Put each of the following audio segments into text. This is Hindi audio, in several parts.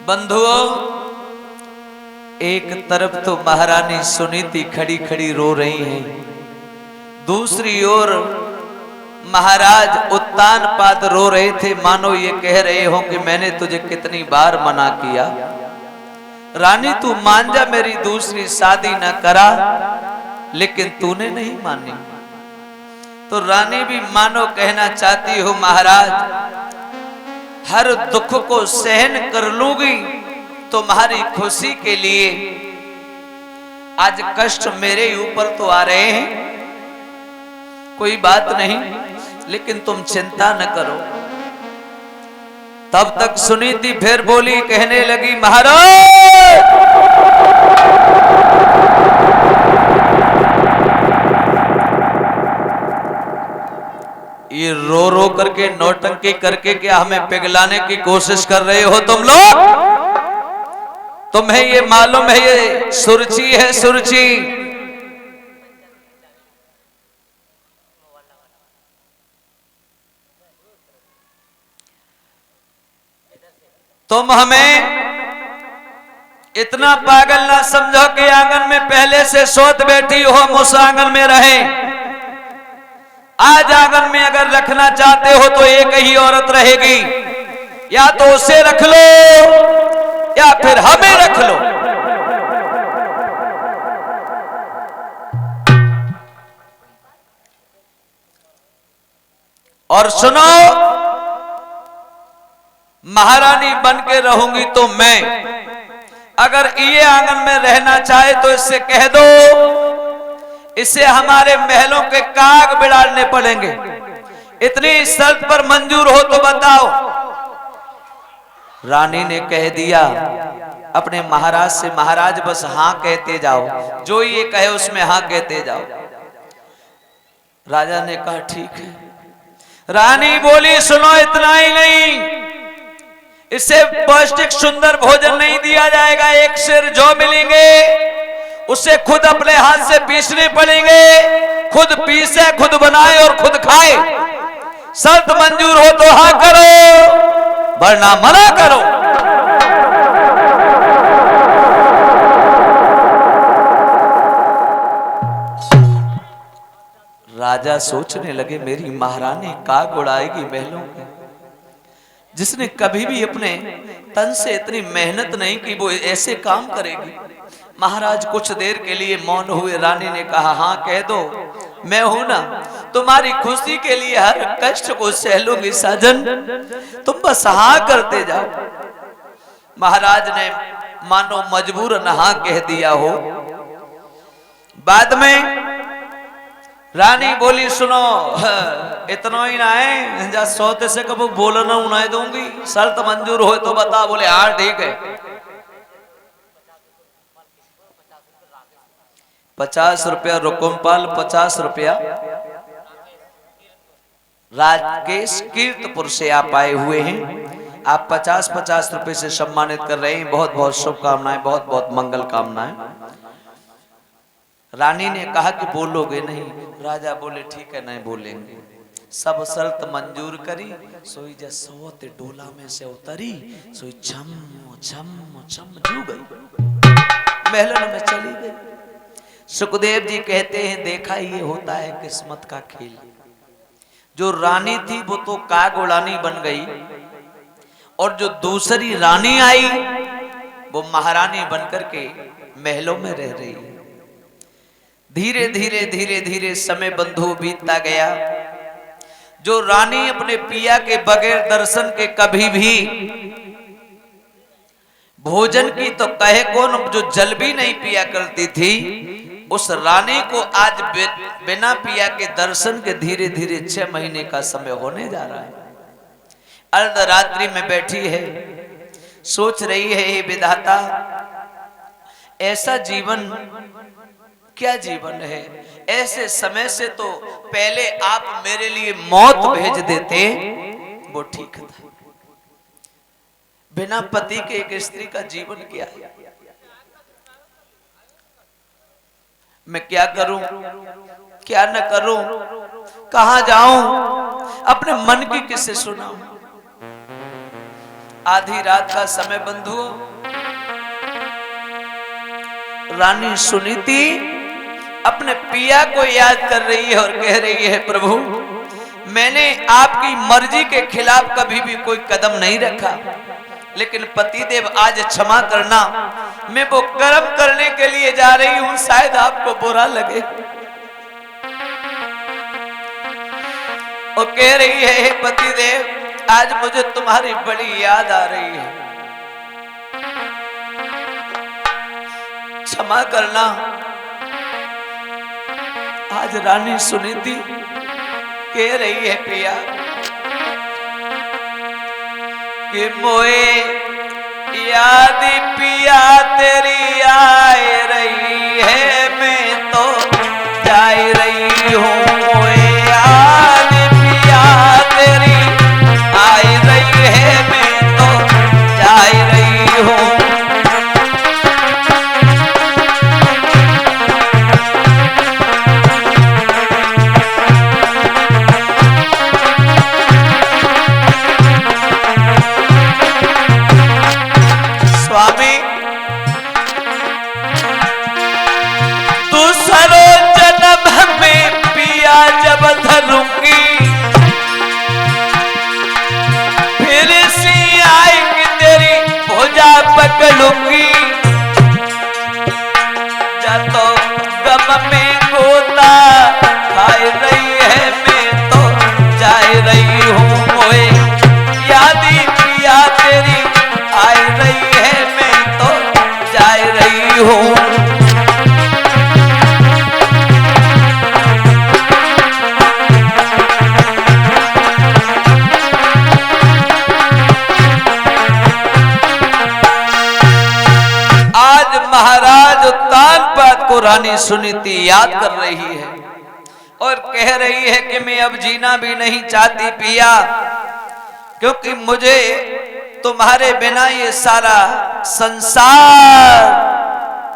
बंधुओं, एक तरफ तो महारानी सुनीति खड़ी खड़ी रो रही हैं, दूसरी ओर महाराज उत्तानपाद रो रहे थे, मानो ये कह रहे हो कि मैंने तुझे कितनी बार मना किया, रानी तू मान जा, मेरी दूसरी शादी न करा, लेकिन तूने नहीं मानी। तो रानी भी मानो कहना चाहती हो महाराज, हर दुख को सहन कर लूंगी तुम्हारी खुशी के लिए। आज कष्ट मेरे ऊपर तो आ रहे हैं, कोई बात नहीं, लेकिन तुम चिंता न करो। तब तक सुनीति फिर बोली, कहने लगी, महाराज ये रो रो करके नौटंकी करके क्या हमें पिघलाने की कोशिश कर रहे हो तुम लोग? तुम्हें ये मालूम है ये सुरुचि है, सुरुचि। तुम हमें इतना पागल ना समझो कि आंगन में पहले से सोत बैठी हो, हम उस आंगन में रहें। आज आंगन में अगर रखना चाहते हो तो एक ही औरत रहेगी, या तो उसे रख लो या फिर हमें रख लो। और सुनो, महारानी बन के रहूंगी तो मैं, अगर ये आंगन में रहना चाहे तो इससे कह दो, इसे हमारे महलों के काग बिड़ाड़ने पड़ेंगे। इतनी शर्त पर मंजूर हो तो बताओ। रानी ने कह दिया अपने महाराज से, महाराज बस हाँ कहते जाओ, जो ये कहे उसमें हाँ कहते जाओ। राजा ने कहा ठीक है। रानी बोली, सुनो, इतना ही नहीं, इसे पौष्टिक सुंदर भोजन नहीं दिया जाएगा। एक सिर जो मिलेंगे उसे खुद अपने हाथ से पीसने पड़ेंगे, खुद पीसे, खुद बनाए और खुद खाए। शर्त मंजूर हो तो हाँ करो, वरना मना करो। राजा सोचने लगे, मेरी महारानी काग उड़ाएगी महलों के, जिसने कभी भी अपने तन से इतनी मेहनत नहीं की वो ऐसे काम करेगी। महाराज कुछ देर के लिए मौन हुए। रानी ने कहा, हाँ कह दो, मैं हूं ना, तुम्हारी खुशी के लिए हर कष्ट को सह लूंगी साजन, तुम बस हाँ करते जाओ। महाराज ने मानो मजबूरन हाँ कह दिया हो। बाद में रानी बोली, सुनो, इतना ही ना है, जा सौते से कब बोलना उन्हें दूंगी, शर्त मंजूर हो तो बता। बोले हाँ ठीक है। 50 रुपया रुकुमपाल, 50 रुपया राकेश कीर्तपुर से आप आए हुए हैं। आप 50-50 रुपए से सम्मानित कर रहे हैं। बहुत बहुत शुभकामनाएं, बहुत बहुत मंगल कामनाएं। रानी ने कहा कि बोलोगे नहीं? राजा बोले ठीक है, नहीं बोलेंगे। सब शर्त मंजूर करी, सोई जसोत डोला में से उतरी, सोई छम छम छम जू गई, महलन में चली गई। सुखदेव जी कहते हैं, देखा ये होता है किस्मत का खेल। जो रानी थी वो तो काग उड़ानी बन गई, और जो दूसरी रानी आई वो महारानी बनकर के महलों में रह रही है। धीरे धीरे धीरे धीरे समय बंधु बीतता गया। जो रानी अपने पिया के बगैर दर्शन के कभी भी भोजन की तो कहे कौन, जो जल भी नहीं पिया करती थी, उस रानी को आज बिना पिया के दर्शन के धीरे धीरे 6 महीने का समय होने जा रहा है। अर्धरात्रि में बैठी है, सोच रही है, हे विधाता, ऐसा जीवन क्या जीवन है? ऐसे समय से तो पहले आप मेरे लिए मौत भेज देते, वो ठीक था। बिना पति के एक स्त्री का जीवन क्या है? मैं क्या करूं, क्या न करूं, कहां जाऊं, अपने मन की किससे सुनाऊं? आधी रात का समय बंधुओं, रानी सुनीति अपने पिया को याद कर रही है और कह रही है, प्रभु मैंने आपकी मर्जी के खिलाफ कभी भी कोई कदम नहीं रखा, लेकिन पतिदेव आज क्षमा करना, मैं वो कर्म करने के लिए जा रही हूं, शायद आपको बुरा लगे। और कह रही है, हे पतिदेव आज मुझे तुम्हारी बड़ी याद आ रही है, क्षमा करना। आज रानी सुनीति कह रही है, पिया कि मोए याद पिया तेरी आए रही है, मैं तो जा रही हूँ। मोए याद पिया तेरी आई रही है, मैं तो जा रही हूँ। स्वामी दूसरो जन्म में पिया जब धरूंगी, फिर से आएगी तेरी भुजा पकड़ूंगी। जा तो गम में गोता खाए रही है, मैं तो जा रही हूँ। मोए यादी पिया तेरी आई रही है, मैं तो जा रही हूँ। आज महाराज उत्तानपाद को रानी सुनीति याद कर रही है और कह रही है कि मैं अब जीना भी नहीं चाहती पिया, क्योंकि मुझे तुम्हारे बिना ये सारा संसार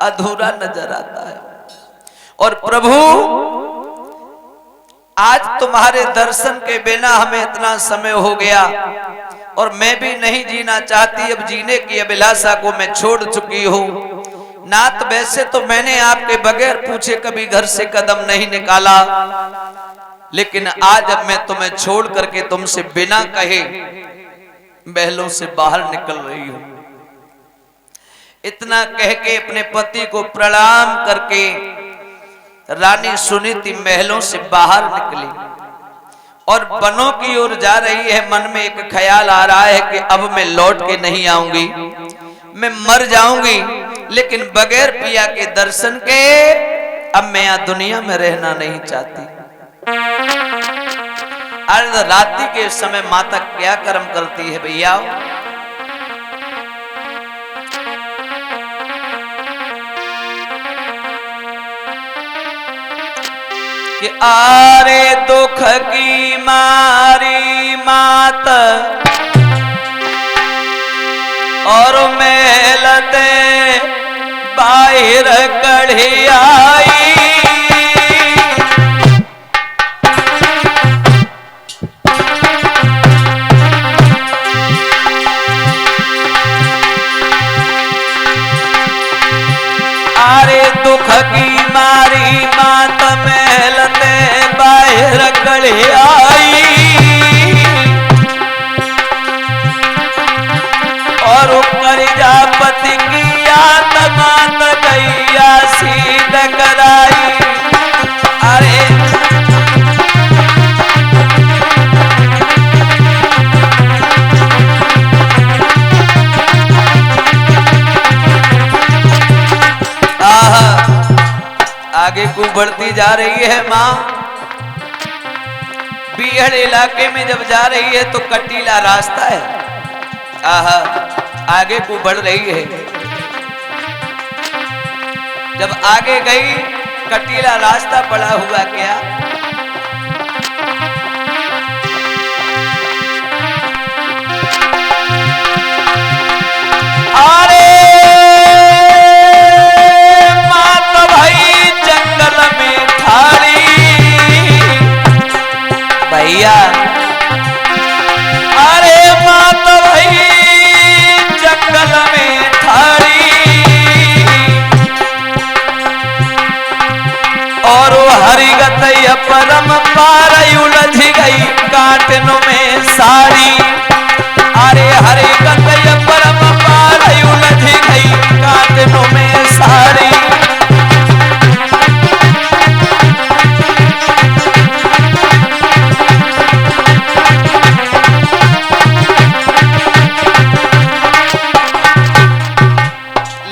अधूरा नजर आता है। और प्रभु आज तुम्हारे दर्शन के बिना हमें इतना समय हो गया और मैं भी नहीं जीना चाहती। अब जीने की अभिलाषा को मैं छोड़ चुकी हूँ। नाथ वैसे तो मैंने आपके बगैर पूछे कभी घर से कदम नहीं निकाला, लेकिन आज अब मैं तुम्हें छोड़ करके तुमसे बिना कहे महलों से बाहर निकल रही हूं। इतना कह के अपने पति को प्रणाम करके रानी सुनीति महलों से बाहर निकली और वनों की ओर जा रही है। मन में एक ख्याल आ रहा है कि अब मैं लौट के नहीं आऊंगी, मैं मर जाऊंगी, लेकिन बगैर पिया के दर्शन के अब मैं यहां दुनिया में रहना नहीं चाहती। अर्ध रात्रि के समय माता क्या कर्म करती है भैया? कि आरे दुख की मारी मात और मेलते बाहर कढ़ी आई। आरे दुख की मारी मात मेलते बाहर कढ़ी आई और प्रजापति की आत्मात गैया सीध कराई। अरे आगे को बढ़ती जा रही है माँ। बीहड़ इलाके में जब जा रही है तो कटीला रास्ता है। आहा, आगे को बढ़ रही है। जब आगे गई कटीला रास्ता पड़ा हुआ क्या? अरे मात भाई जंगल में ठाड़ी भैया। अरे मात भाई काटनो में साड़ी, अरे हरे गंगय परम पार उलझ गई काटनो में साड़ी।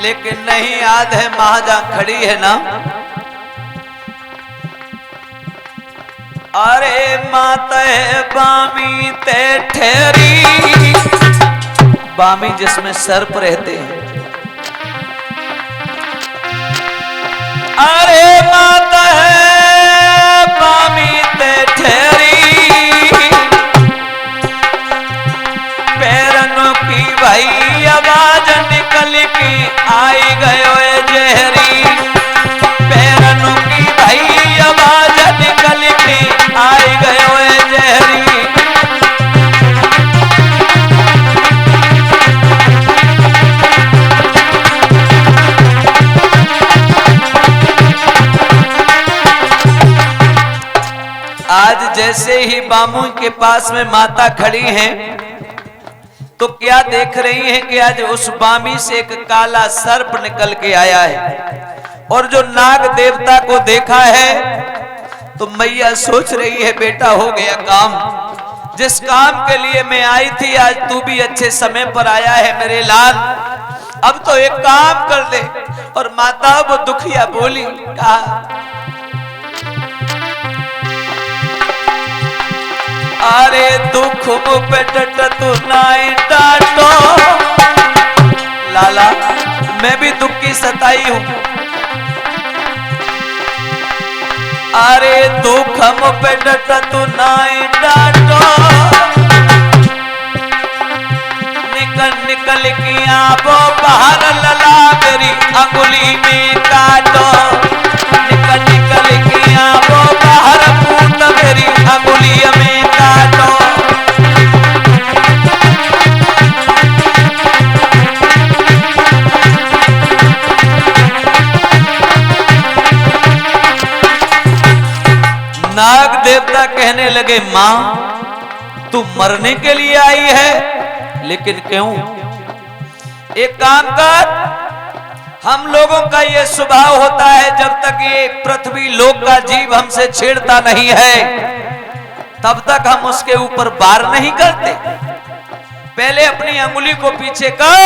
लेकिन नहीं याद है मां जहां खड़ी है ना, अरे माता बामी ते ठहरी, बामी जिसमें सर्प रहते हैं, अरे माता बामी ते ठहरी, पैरनों की भाई आवाज निकल की आई गयो जहरी, पैरनों की भाई आवाज निकल की आई गयो जहरी। आज जैसे ही बामू के पास में माता खड़ी हैं तो क्या देख रही हैं कि आज उस बामी से एक काला सर्प निकल के आया है, और जो नाग देवता को देखा है तो मैया सोच रही है बेटा हो गया काम, जिस काम के लिए मैं आई थी आज तू भी अच्छे समय पर आया है मेरे लाल, अब तो एक काम कर दे। और माता वो दुखिया बोली, कहा अरे दुख मुझ पे तू नाई डांटो, लाला मैं भी दुख की सताई हूं, अरे दुख मुझ पे तू नाई डांटो, निकल निकल की आबो बाहर लला मेरी अंगुली में काटो, निकल निकल की आबो बाहर पूत मेरी अंगुली में काटो। नाग देवता कहने लगे मां तू मरने के लिए आई है, लेकिन क्यों? एक काम कर, हम लोगों का ये स्वभाव होता है जब तक ये पृथ्वी लोक का जीव हमसे छेड़ता नहीं है तब तक हम उसके ऊपर वार नहीं करते। पहले अपनी अंगुली को पीछे कर,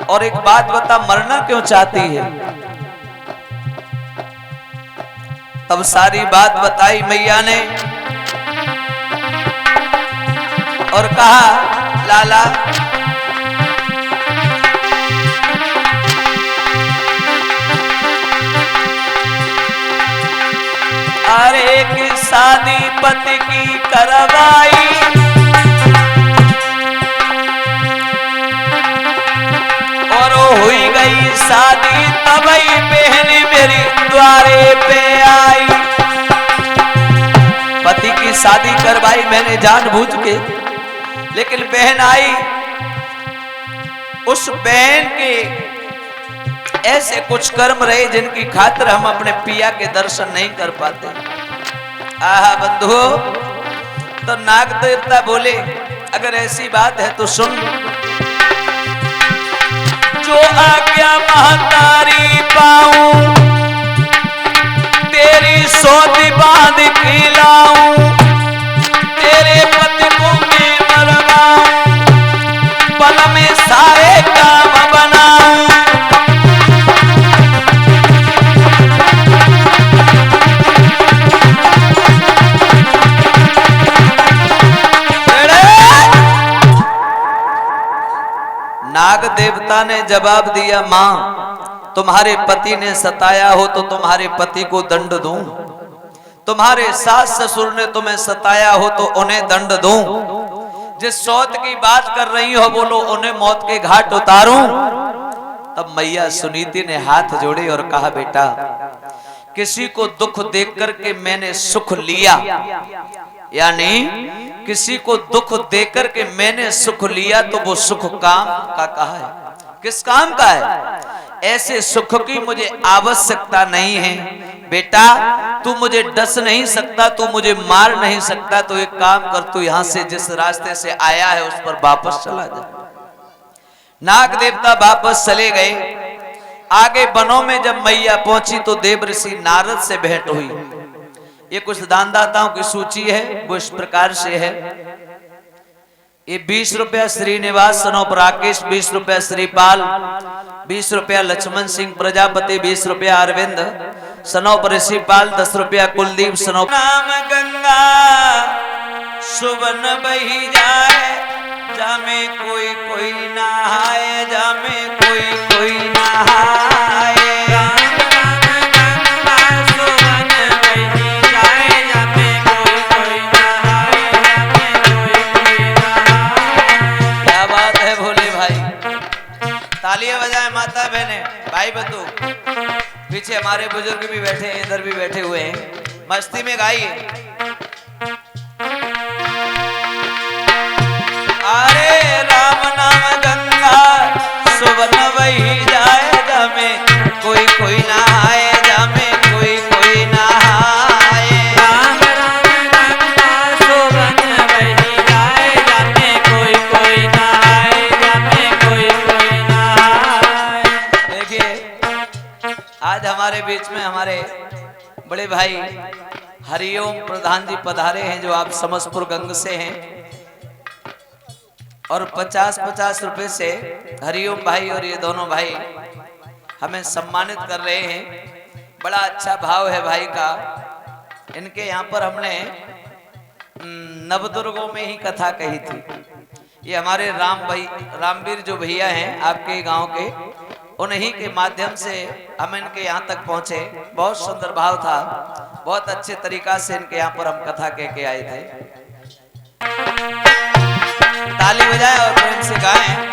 और एक बात बता मरना क्यों चाहती है? तब सारी बात बताई मैया ने और कहा लाला अरे की शादी पति की करवाई, और हुई गई शादी तबई बहन मेरी द्वारे पे आई। पति की शादी करवाई मैंने जानबूझ के, लेकिन बहन आई, उस बहन के ऐसे कुछ कर्म रहे जिनकी खातिर हम अपने पिया के दर्शन नहीं कर पाते। आहा बंधुओं, तो नाग देवता बोले अगर ऐसी बात है तो सुन, जो आज्ञा महतारी पाऊं तेरी सोती बांध खिलाऊं, तेरे पति को मैं मरवाऊं, पल में सारे काम बनाऊं। नाग देवता ने जवाब दिया मां तुम्हारे पति ने सताया हो तो तुम्हारे पति को दंड दूं, तुम्हारे सास ससुर ने तुम्हें सताया हो तो उन्हें दंड दूं, जिस सौत की बात कर रही हो बोलो उन्हें मौत के घाट उतारूं। तब मैया सुनीति ने हाथ जोड़े और कहा बेटा किसी को दुख देख करके मैंने सुख लिया, यानी किसी को दुख देकर के मैंने सुख लिया तो वो सुख काम का कहा है, किस काम का है? ऐसे सुख की मुझे आवश्यकता नहीं है बेटा तू मुझे डस नहीं सकता, तू मुझे मार नहीं सकता, तो एक काम कर, तू यहां से जिस रास्ते से आया है उस पर वापस चला जा। नाग देवता वापस चले गए। आगे वनों में जब मैया पहुंची तो देव ऋषि नारद से भेंट हुई। ये कुछ दानदाताओं की सूची है, वो इस प्रकार से है। ये 20 रुपया श्रीनिवास सनोप राकेश, 20 रुपया श्रीपाल, 20 रुपया लक्ष्मण सिंह प्रजापति, 20 रुपया अरविंद सनोप ऋषिपाल, 10 रुपया कुलदीप सनोप। नाम गंगा सुबन बही जाए, जामे कोई कोई नहाए, जामे कोई कोई नहाए। तालियां बजाएं माता बहने, भाई बंधु। पीछे हमारे बुजुर्ग भी बैठे हैं, इधर भी बैठे हुए हैं, मस्ती में गाइए। अरे राम नाम गंगा सुबन बही जाए, जामे कोई कोई नहाए, जामे कोई कोई नहाए। राम राम गंगा सुबन बही जाए, जामे कोई कोई नहाए, जामे कोई कोई नहाए। देखिए आज हमारे बीच में हमारे बड़े भाई हरिओम प्रधान जी पधारे हैं, जो आप समस्तपुर गंग से हैं, और 50-50 रुपए से हरिओम भाई और ये दोनों भाई हमें सम्मानित कर रहे हैं। बड़ा अच्छा भाव है भाई का। इनके यहाँ पर हमने नवदुर्गों में ही कथा कही थी। ये हमारे रामवीर जो भैया हैं आपके गांव के, उन्हीं के माध्यम से हम इनके यहाँ तक पहुंचे। बहुत सुंदर भाव था, बहुत अच्छे तरीका से इनके यहाँ पर हम कथा कह के आए थे। ताली बजाएं और प्रेम से गाएं।